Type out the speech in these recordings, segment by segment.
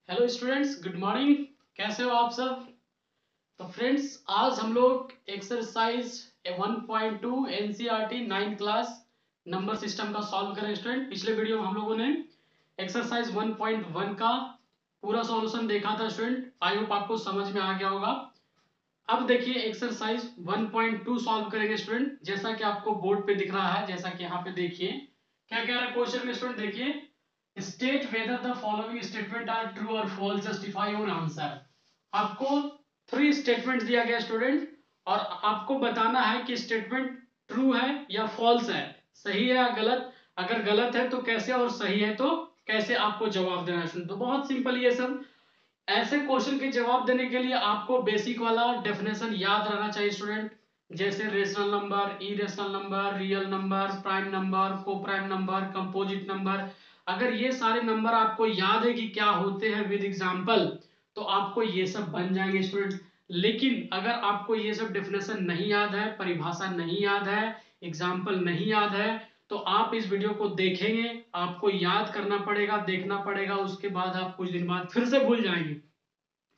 Hello students, good morning. कैसे हो आप सब? तो फ्रेंड्स, आज हम लोग exercise 1.2 NCERT 9th class number system का सॉल्व करें। स्टूडेंट, पिछले वीडियो में हम लोगों ने एक्सरसाइज 1.1 का पूरा सॉल्यूशन देखा था। स्टूडेंट, आई होप आपको समझ में आ गया होगा। अब देखिए एक्सरसाइज 1.2 सॉल्व करेंगे। स्टूडेंट, जैसा कि आपको बोर्ड पे दिख रहा है, जैसा कि यहाँ पे देखिए क्या कह रहा है क्वेश्चन में। स्टूडेंट देखिए, state whether the following statement are true और फॉल्स, जस्टिफाई योर आंसर। आपको 3 स्टेटमेंट दिया गया स्टूडेंट, और आपको बताना है कि स्टेटमेंट ट्रू है या फॉल्स है, सही है या गलत। अगर गलत है तो कैसे, और सही है तो कैसे आपको जवाब देना है। स्टूडेंट, तो बहुत सिंपल ये सब। ऐसे क्वेश्चन के जवाब देने के लिए आपको बेसिक वाला डेफिनेशन याद रहना चाहिए स्टूडेंट, जैसे rational number, irrational number, real number, prime number, को प्राइम नंबर, कंपोजिट नंबर। अगर ये सारे नंबर आपको याद है कि क्या होते हैं विद एग्जांपल, तो आपको ये सब बन जाएंगे स्टूडेंट। लेकिन अगर आपको ये सब डेफिनेशन नहीं याद है, परिभाषा नहीं याद है, एग्जाम्पल नहीं याद है, तो आप इस वीडियो को देखेंगे, आपको याद करना पड़ेगा, देखना पड़ेगा, उसके बाद आप कुछ दिन बाद फिर से भूल जाएंगे।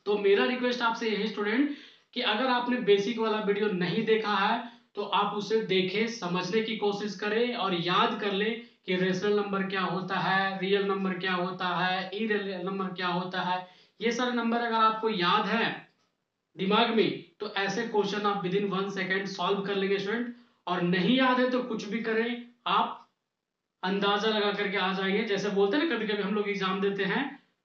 तो मेरा रिक्वेस्ट आपसे यही स्टूडेंट कि अगर आपने बेसिक वाला वीडियो नहीं देखा है तो आप उसे देखें, समझने की कोशिश करें और याद कर ले कि रेशनल नंबर क्या होता है, रियल नंबर क्या होता है, इरेशनल नंबर क्या होता है। ये सारे नंबर अगर आपको याद है दिमाग में, तो ऐसे क्वेश्चन आप विद इन 1 सेकेंड सॉल्व कर लेंगे स्टूडेंट। और नहीं याद है तो कुछ भी करें, आप अंदाजा लगा करके आ जाएंगे। जैसे बोलते हैं ना, कभी कभी हम लोग एग्जाम देते हैं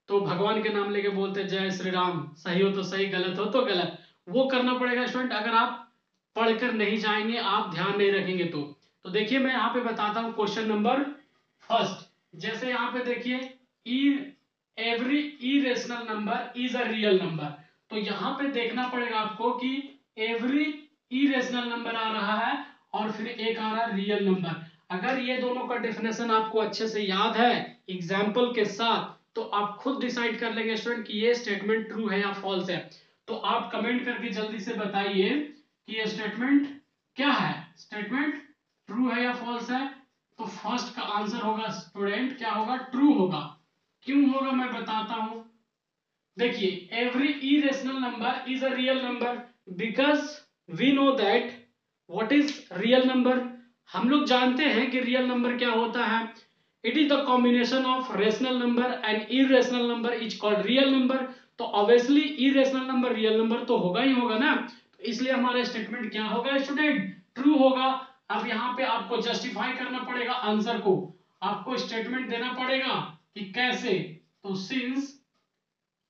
तो भगवान के नाम लेके बोलते हैं जय श्री राम, सही हो तो सही, गलत हो तो गलत। वो करना पड़ेगा स्टूडेंट, अगर आप पढ़कर नहीं जाएंगे, आप ध्यान नहीं रखेंगे तो देखिए मैं यहाँ पे बताता हूँ क्वेश्चन नंबर फर्स्ट। जैसे यहाँ पे देखिए, every irrational number is a real number. तो यहाँ पे देखना पड़ेगा आपको कि एवरी इरेशनल नंबर आ रहा है और फिर एक आ रहा है रियल नंबर। अगर ये दोनों का डेफिनेशन आपको अच्छे से याद है एग्जाम्पल के साथ, तो आप खुद डिसाइड कर लेंगे स्टूडेंट कि ये स्टेटमेंट ट्रू है या फॉल्स है। तो आप कमेंट करके जल्दी से बताइए कि ये स्टेटमेंट क्या है, स्टेटमेंट ट्रू है या फॉल्स है। तो फर्स्ट का आंसर होगा स्टूडेंट, क्या होगा, ट्रू होगा। क्यों होगा मैं बताता हूं। देखिए, every irrational number is a real number because we know that what is real number. हम लोग जानते हैं कि रियल नंबर क्या होता है। It is the combination of rational number and irrational number is called real number. तो obviously irrational number real number तो होगा ही होगा ना, तो इसलिए हमारा स्टेटमेंट क्या होगा स्टूडेंट, ट्रू होगा। अब यहाँ पे आपको जस्टिफाई करना पड़ेगा आंसर को, आपको स्टेटमेंट देना पड़ेगा कि कैसे। तो since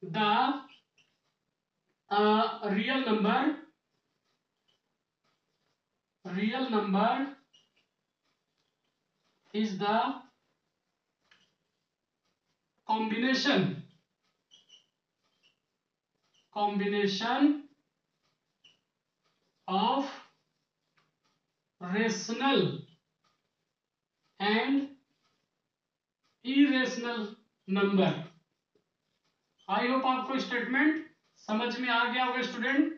the real number is the combination of rational and irrational number। I hope आपको स्टेटमेंट समझ में आ गया होगा स्टूडेंट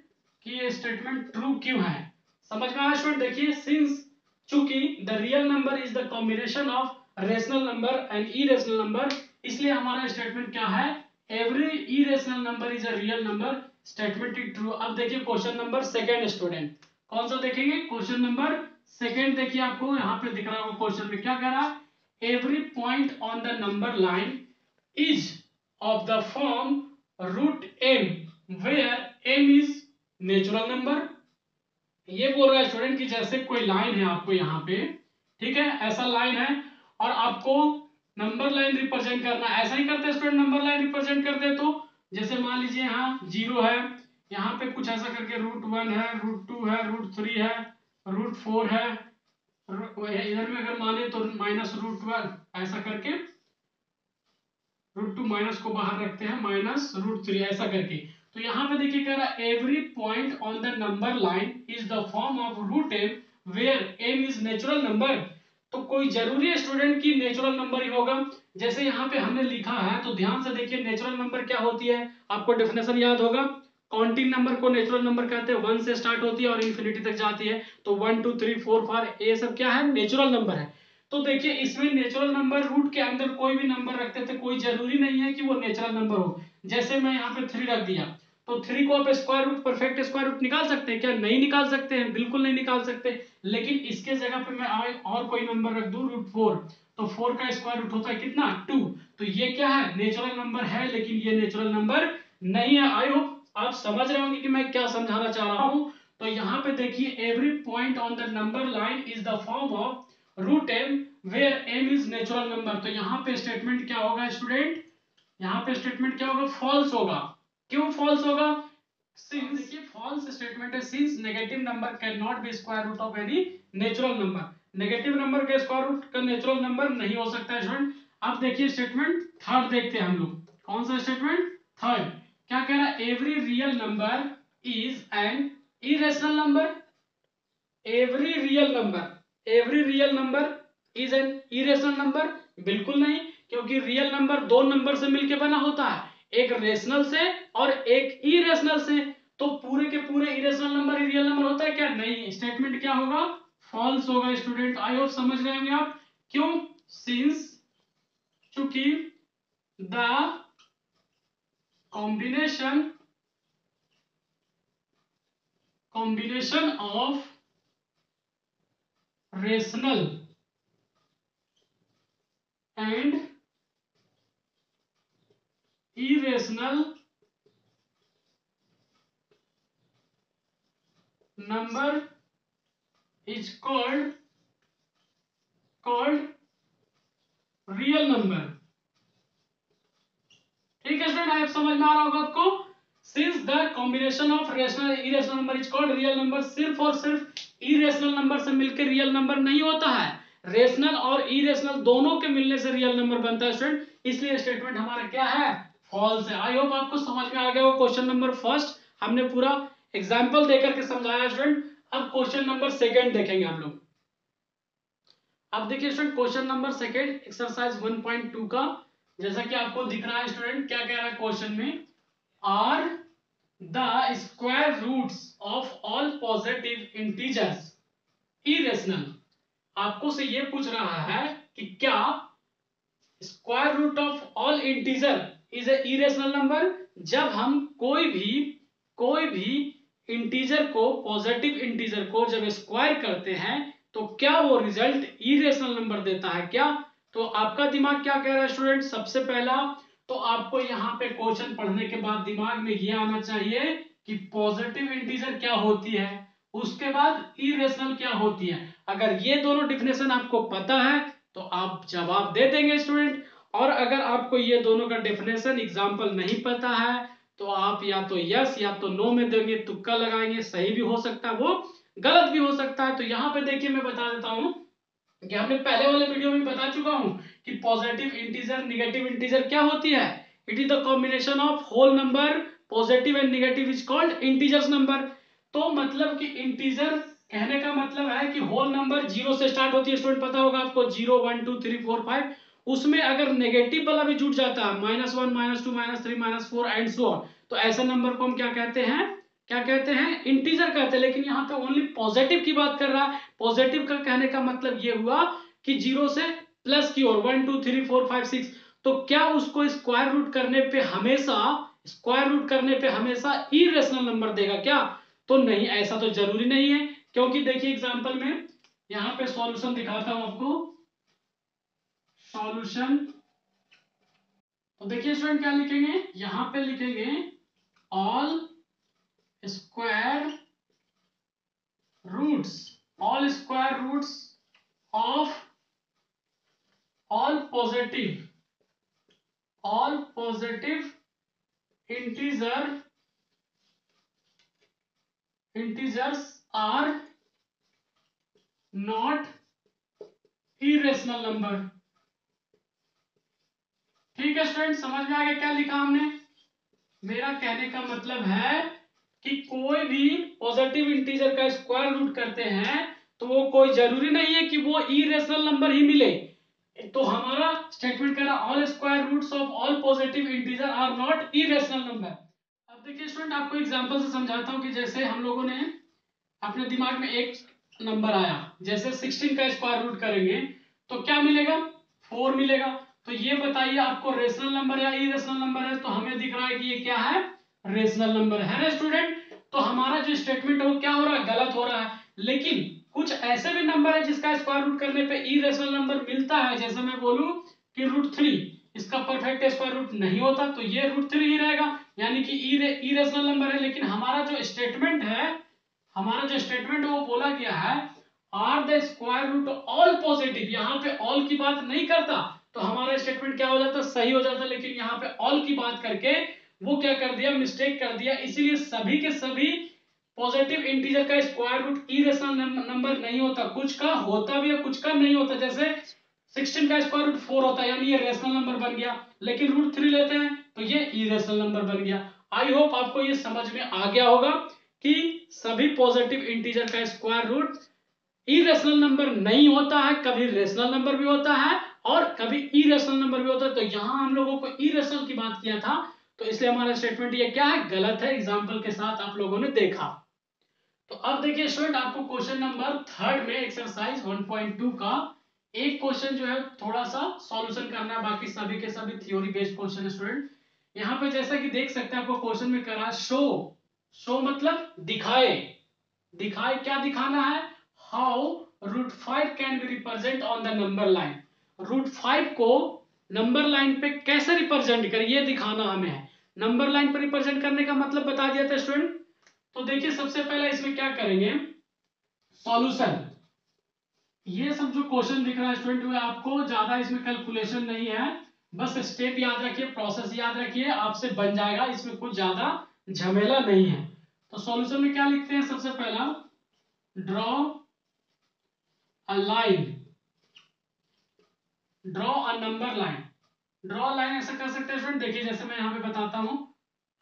कि ये स्टेटमेंट ट्रू क्यों है। समझ में आया स्टूडेंट? देखिए, सिंस चूंकि the real number is the combination of rational number and irrational number, इसलिए हमारा स्टेटमेंट क्या है, every irrational number is a real number. Statement is true. अब देखिए क्वेश्चन नंबर सेकंड स्टूडेंट, कौन सा देखेंगे, क्वेश्चन नंबर सेकंड। देखिए आपको यहाँ पे दिख रहा होगा क्वेश्चन में क्या कह रहा है, every point on the number line is of the form root m where m is natural number। ये बोल रहा है स्टूडेंट कि जैसे कोई लाइन है आपको यहाँ पे, ठीक है, ऐसा लाइन है और आपको नंबर लाइन रिप्रेजेंट करना है। ऐसा ही करते हैं स्टूडेंट, नंबर लाइन रिप्रेजेंट करते हैं तो जैसे मान लीजिए यहाँ 0 है, यहाँ पे कुछ ऐसा करके √1 है, √2 है, √3 है, √4 है, इधर में अगर माने तो -√12, ऐसा करके √2 माइनस को बाहर रखते हैं, -√3 ऐसा करके। तो यहाँ पे देखिए कह रहा है every point on the number line is the form of √m where m is natural number. तो कोई जरूरी है स्टूडेंट की नेचुरल नंबर ही होगा। जैसे यहाँ पे हमने लिखा है तो ध्यान से देखिए, नेचुरल नंबर क्या होती है, आपको डेफिनेशन याद होगा। काउंटिंग नंबर को नेचुरल नंबर कहते हैं, 1 से स्टार्ट होती है और इंफिनिटी तक जाती है। तो 1 2 3 4 5 ये सब क्या है, नेचुरल नंबर है। तो देखिए इसमें नेचुरल नंबर रूट के अंदर कोई भी नंबर रखते थे, कोई जरूरी नहीं है कि वो नेचुरल नंबर हो। जैसे मैं यहाँ पे 3 रख दिया, तो 3 को आप square root, perfect square root निकाल सकते हैं क्या? नहीं निकाल सकते हैं, बिल्कुल नहीं निकाल सकते। लेकिन इसके जगह पे मैं और कोई नंबर रख दूं, रूट 4, तो 4 का स्क्वायर रूट होता है कितना? 2। तो ये क्या है? नेचुरल नंबर है, लेकिन ये नेचुरल नंबर नहीं है। आई होप आप समझ रहे होंगे कि मैं क्या समझाना चाह रहा हूं। तो यहाँ पे देखिए, every point on the number line is the form of root m where m is natural number। तो यहाँ पे स्टेटमेंट क्या होगा स्टूडेंट? यहाँ पे स्टेटमेंट क्या होगा? फॉल्स होगा। क्यों फॉल्स होगा? सिंस, देखिए फॉल्स स्टेटमेंट है, since negative number can not be square root of any natural number. Negative number का स्क्वायर रूट का नेचुरल नंबर नहीं हो सकता है स्टूडेंट। अब देखिए स्टेटमेंट थर्ड देखते हैं हम लोग। कौन सा स्टेटमेंट? थर्ड। क्या कह रहा है? Every real number is an irrational number. Every real number is an irrational number. बिल्कुल नहीं, क्योंकि रियल नंबर दो नंबर से मिलकर बना होता है, एक रेशनल से और एक इरेशनल से। तो पूरे के पूरे इरेशनल नंबर ही रियल नंबर होता है क्या? नहीं। स्टेटमेंट क्या होगा? फॉल्स होगा स्टूडेंट। आई होप समझ रहे होंगे आप। क्यों? सिंस, चूंकि the combination of rational and irrational number is called real number। ठीक है स्टूडेंट, आप समझ में आ रहा होगा आपको। Since the combination of rational irrational number is called real number. सिर्फ और सिर्फ इरेशनल नंबर से मिलकर रियल नंबर नहीं होता है, रेशनल और इरेशनल दोनों के मिलने से रियल नंबर बनता है स्टूडेंट। इसलिए स्टेटमेंट हमारा क्या है? फॉल्स है। आई होप आपको समझ में आ गया वो क्वेश्चन नंबर फर्स्ट। हमने पूरा एग्जाम्पल देकर के समझाया स्टूडेंट। अब क्वेश्चन नंबर सेकेंड देखेंगे हम लोग। अब देखिए student, question number second exercise 1.2 का, जैसा कि आपको दिख रहा है स्टूडेंट, क्या कह रहा है क्वेश्चन में? Are the square roots of all positive integers irrational. आपको से ये पूछ रहा है कि क्या square root of all integer is a irrational number. जब हम कोई भी इंटीजर को, पॉजिटिव इंटीजर को जब स्क्वायर करते हैं तो क्या वो रिजल्ट इरेशनल नंबर देता है क्या? तो आपका दिमाग क्या कह रहा है स्टूडेंट? सबसे पहला तो आपको यहाँ पे क्वेश्चन पढ़ने के बाद दिमाग में ये आना चाहिए कि पॉजिटिव इंटीजर क्या होती है, उसके बाद इरेशनल क्या होती है। अगर ये दोनों डिफिनेशन आपको पता है तो आप जवाब दे देंगे स्टूडेंट। और अगर आपको ये दोनों का डेफिनेशन एग्जांपल नहीं पता है तो आप या तो यस या तो नो में देंगे, तुक्का लगाएंगे। सही भी हो सकता है, वो गलत भी हो सकता है। तो यहाँ पे देखिए मैं बता देता हूँ कि हमने पहले वाले वीडियो में बता चुका हूँ कि पॉजिटिव इंटीजर, निगेटिव इंटीजर क्या होती है। It is the combination of whole number, positive and negative is called integers number. तो मतलब कि इंटीजर कहने का मतलब है कि होल नंबर जीरो से स्टार्ट होती है स्टूडेंट, पता होगा आपको, 0 1 2 3 4 5। उसमें अगर नेगेटिव वाला भी जुड़ जाता है, -1 -2 -3 -4 एंड सो ऑन, तो ऐसे नंबर को हम क्या कहते हैं? क्या कहते हैं? इंटीजर कहते हैं। लेकिन यहाँ पे ओनली पॉजिटिव की बात कर रहा है। पॉजिटिव का कहने का मतलब ये हुआ कि जीरो से प्लस की ओर 1 2 3 4 5 6। तो क्या उसको स्क्वायर रूट करने पे हमेशा इरेशनल नंबर देगा क्या? तो नहीं, ऐसा तो जरूरी नहीं है। क्योंकि देखिए एग्जांपल में यहाँ पे सॉल्यूशन दिखाता हूं आपको। सॉल्यूशन, तो देखिए स्टूडेंट क्या लिखेंगे? यहाँ पे लिखेंगे all square roots of all positive integers are not irrational number. ठीक है स्टूडेंट, समझ में आ गया क्या लिखा हमने? मेरा कहने का मतलब है कि कोई भी पॉजिटिव इंटीजर का स्क्वायर रूट करते हैं तो वो कोई जरूरी नहीं है कि वो इरेशनल नंबर ही मिले। तो हमारा स्टेटमेंट कह रहा है all square roots of all positive integer are not irrational number. अब देखिए स्टूडेंट, आपको एग्जांपल से समझाता हूं कि जैसे हम लोगों ने अपने दिमाग में एक नंबर आया, जैसे 16 का स्क्वायर रूट करेंगे तो क्या मिलेगा, 4 मिलेगा। तो ये बताइए आपको रेशनल नंबर या इरेशनल नंबर है? तो हमें दिख रहा है कि ये क्या है, रेशनल नंबर है ना स्टूडेंट। तो हमारा जो स्टेटमेंट है वो क्या हो रहा है, गलत हो रहा है। लेकिन कुछ ऐसे भी नंबर है जिसका स्क्वायर रूट करने पे इरेशनल नंबर मिलता है, जैसे मैं बोलूं कि √3, इसका परफेक्ट स्क्वायर रूट नहीं होता तो ये √3 ही रहेगा, यानी कि इरेशनल नंबर है। लेकिन हमारा जो स्टेटमेंट है, वो बोला गया है are the square root all positive, यहाँ पे ऑल की बात नहीं करता तो हमारा स्टेटमेंट क्या हो जाता, सही हो जाता। लेकिन यहाँ पे ऑल की बात करके वो क्या कर दिया, मिस्टेक कर दिया। इसीलिए सभी के सभी पॉजिटिव इंटीजर का स्क्वायर रूट इरेशनल नंबर नहीं होता, कुछ का होता भी है कुछ का नहीं होता। जैसे 16 का स्क्वायर रूट 4 होता है, यानी ये रेशनल नंबर बन गया। लेकिन √3 लेते हैं तो ये इरेशनल नंबर बन गया। आई होप आपको ये समझ में आ गया होगा कि सभी पॉजिटिव इंटीजर का स्क्वायर रूट इरेशनल नंबर नहीं होता है, कभी रेशनल नंबर भी होता है और कभी इरेशनल नंबर भी होता है। तो यहां हम लोगों को इरेशनल की बात किया था, तो इसलिए हमारा स्टेटमेंट ये क्या है, गलत है। एग्जांपल के साथ आप लोगों ने देखा। तो अब देखिए स्टूडेंट, आपको क्वेश्चन नंबर 3 में एक्सरसाइज 1.2 का एक क्वेश्चन जो है थोड़ा सा सॉल्यूशन करना है, बाकी सभी के सभी थ्योरी बेस्ड क्वेश्चन है स्टूडेंट। यहाँ पे जैसा कि देख सकते हैं आपको क्वेश्चन में कह रहा है शो मतलब दिखाए, क्या दिखाना है, how √5 can be represent on the number line, √5 को नंबर लाइन पे कैसे रिप्रेजेंट करें ये दिखाना हमें है। नंबर लाइन पर रिप्रेजेंट करने का मतलब बता दिया था स्टूडेंट। तो देखिए सबसे पहला इसमें क्या करेंगे, सॉल्यूशन। ये सब जो क्वेश्चन दिख रहा है स्टूडेंट में आपको ज्यादा इसमें कैलकुलेशन नहीं है, बस स्टेप याद रखिए, प्रोसेस याद रखिए, आपसे बन जाएगा, इसमें कुछ ज्यादा झमेला नहीं है। तो सॉल्यूशन में क्या लिखते हैं, सबसे पहला draw a line, draw a number line. Draw line ऐसा कर सकते हैं स्टूडेंट, देखिए जैसे मैं यहाँ पे बताता हूं,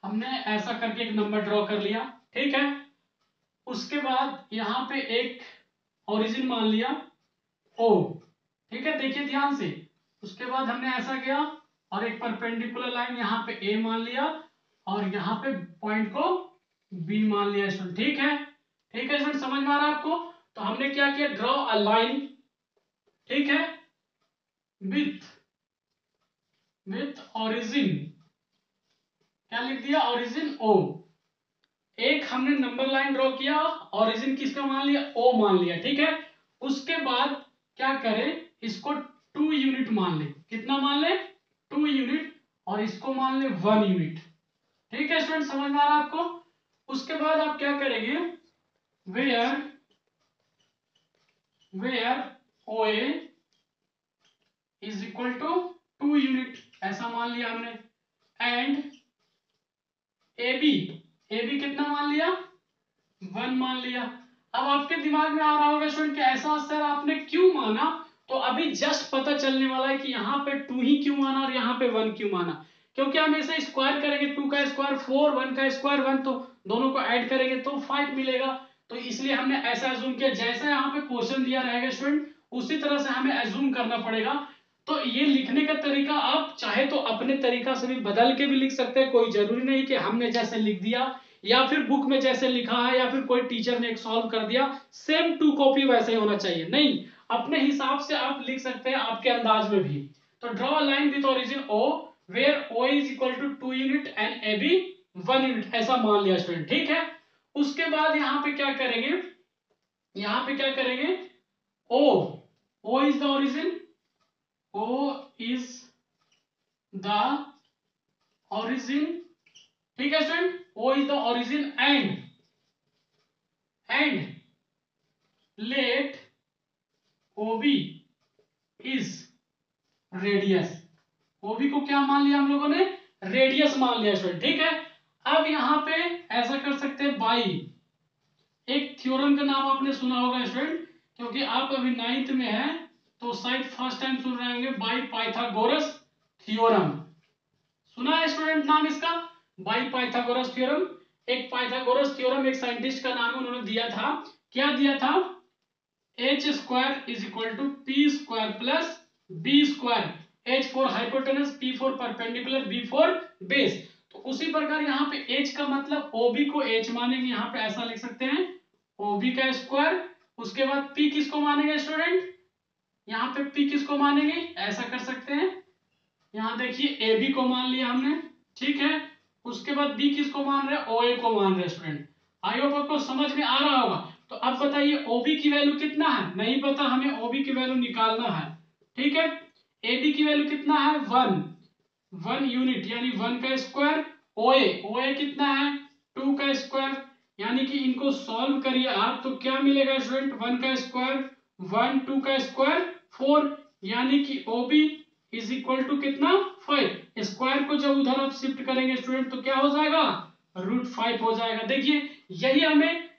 हमने ऐसा करके एक नंबर ड्रॉ कर लिया, ठीक है। उसके बाद यहाँ पे एक ओरिजिन मान लिया O, ठीक है, देखिए ध्यान से। उसके बाद हमने ऐसा किया और एक परपेंडिकुलर लाइन यहाँ पे A मान लिया और यहाँ पे पॉइंट को B मान लिया स्टूडेंट, ठीक है। ठीक है स्टूडेंट, समझ में आ रहा है आपको। तो हमने क्या किया, ड्रॉ अ लाइन, ठीक है, विथ ओरिजिन, क्या लिख दिया, ओरिजिन O। एक हमने नंबर लाइन ड्रॉ किया, ओरिजिन किसका मान लिया, O मान लिया, ठीक है। उसके बाद क्या करें, इसको 2 यूनिट मान ले, कितना मान ले, 2 यूनिट, और इसको मान ले 1 यूनिट, ठीक है स्टूडेंट, समझ में आ रहा है आपको। उसके बाद आप क्या करेंगे, where OA is equal to 2 unit, ऐसा मान लिया हमने। एंड AB कितना मान लिया, 1 मान लिया। अब आपके दिमाग में आ रहा होगा स्टूडेंट कि ऐसा सर आपने क्यों माना, तो अभी जस्ट पता चलने वाला है कि यहाँ पे 2 ही क्यों माना और यहाँ पे 1 क्यों माना। क्योंकि हम इसे स्क्वायर करेंगे, 2 का स्क्वायर 4, 1 का स्क्वायर 1, तो दोनों को ऐड करेंगे तो 5 मिलेगा। तो इसलिए हमने ऐसा अज्यूम किया, जैसा यहाँ पे क्वेश्चन दिया रहेगा स्टूडेंट उसी तरह से हमें अज्यूम करना पड़ेगा। तो ये लिखने का तरीका आप चाहे तो अपने तरीका से भी बदल के भी लिख सकते हैं, कोई जरूरी नहीं कि हमने जैसे लिख दिया या फिर बुक में जैसे लिखा है या फिर कोई टीचर ने एक सॉल्व कर दिया सेम टू कॉपी वैसे ही होना चाहिए, नहीं, अपने हिसाब से आप लिख सकते हैं, आपके अंदाज में भी। तो draw line with origin O where O is equal to 2 unit and AB 1 unit, ऐसा मान लिया स्टूडेंट, ठीक है। उसके बाद यहाँ पे क्या करेंगे, O is the origin, O is the origin, ठीक है student, O is the origin and let OB is radius। OB को क्या मान लिया हम लोगों ने, रेडियस मान लिया स्टूडेंट, ठीक है। अब यहाँ पे ऐसा कर सकते हैं बाई, एक थ्योरम का नाम आपने सुना होगा स्टूडेंट, क्योंकि आप अभी 9th में हैं तो शायद फर्स्ट टाइम सुन रहे होंगे, बाई पाइथागोरस थ्योरम, सुना है स्टूडेंट नाम इसका, बाई पाइथागोरस थ्योरम। एक पाइथागोरस थ्योरम एक साइंटिस्ट का नाम उन्होंने दिया था, क्या दिया था, h square is equal to p square plus b square, h for hypotenuse, p for perpendicular, b for base. तो उसी प्रकार यहाँ पे h का मतलब OB को h मानेंगे, यहाँ पे ऐसा लिख सकते हैं OB का स्क्वायर। उसके बाद p किसको मानेंगे स्टूडेंट, यहाँ पे P किसको मानेंगे, ऐसा कर सकते हैं, यहाँ देखिए AB को मान लिया हमने, ठीक है। उसके बाद B किसको मान रहे हैं, OA को मान रहे हैं स्टूडेंट। आई होप आपको समझ में आ रहा होगा। तो अब बताइए OB की वैल्यू कितना है, नहीं पता, हमें OB की वैल्यू निकालना है, ठीक है। AB की वैल्यू कितना है, 1 यूनिट यानी 1 का स्क्वायर। OA कितना है, 2 का स्क्वायर, यानी कि इनको सॉल्व करिए आप तो क्या मिलेगा स्टूडेंट, 1 का स्क्वायर 1, 2 का स्क्वायर 4, यानी कि OB इज इक्वल टू कितना, 5। स्क्वायर को जब उधर आप शिफ्ट करेंगे स्टूडेंट तो क्या हो जाएगा, √5 हो जाएगा। देखिए यही हमें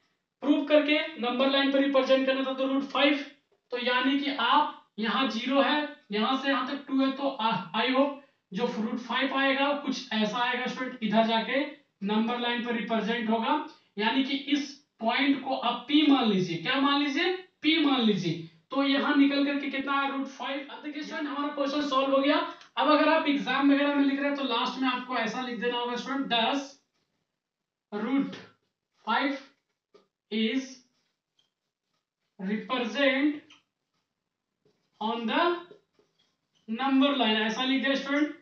प्रूव करके नंबर लाइन पर रिप्रेजेंट करना था, तो √5। तो यानी कि आप यहाँ 0 है, यहाँ से यहाँ तक 2 है, तो आई होप जो √5 आएगा कुछ ऐसा आएगा स्टूडेंट, इधर जाके नंबर लाइन पर रिप्रेजेंट होगा। यानी कि इस पॉइंट को आप P मान लीजिए, क्या मान लीजिए, P मान लीजिए। तो यहाँ निकल करके कितना है, √5। अब देखिए स्टूडेंट हमारा क्वेश्चन सॉल्व हो गया। अब अगर आप एग्जाम वगैरह में लिख रहे हैं तो लास्ट में आपको ऐसा लिख देना होगा student, 10 √5 is represent on the number line, ऐसा लिख दिया स्टूडेंट,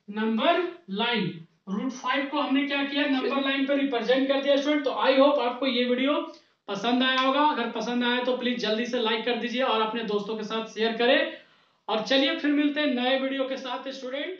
नंबर लाइन। √5 को हमने क्या किया, नंबर लाइन पर रिप्रेजेंट कर दिया स्टूडेंट। तो आई होप आपको ये वीडियो पसंद आया होगा। अगर पसंद आया तो प्लीज जल्दी से लाइक कर दीजिए और अपने दोस्तों के साथ शेयर करें। और चलिए फिर मिलते हैं नए वीडियो के साथ स्टूडेंट।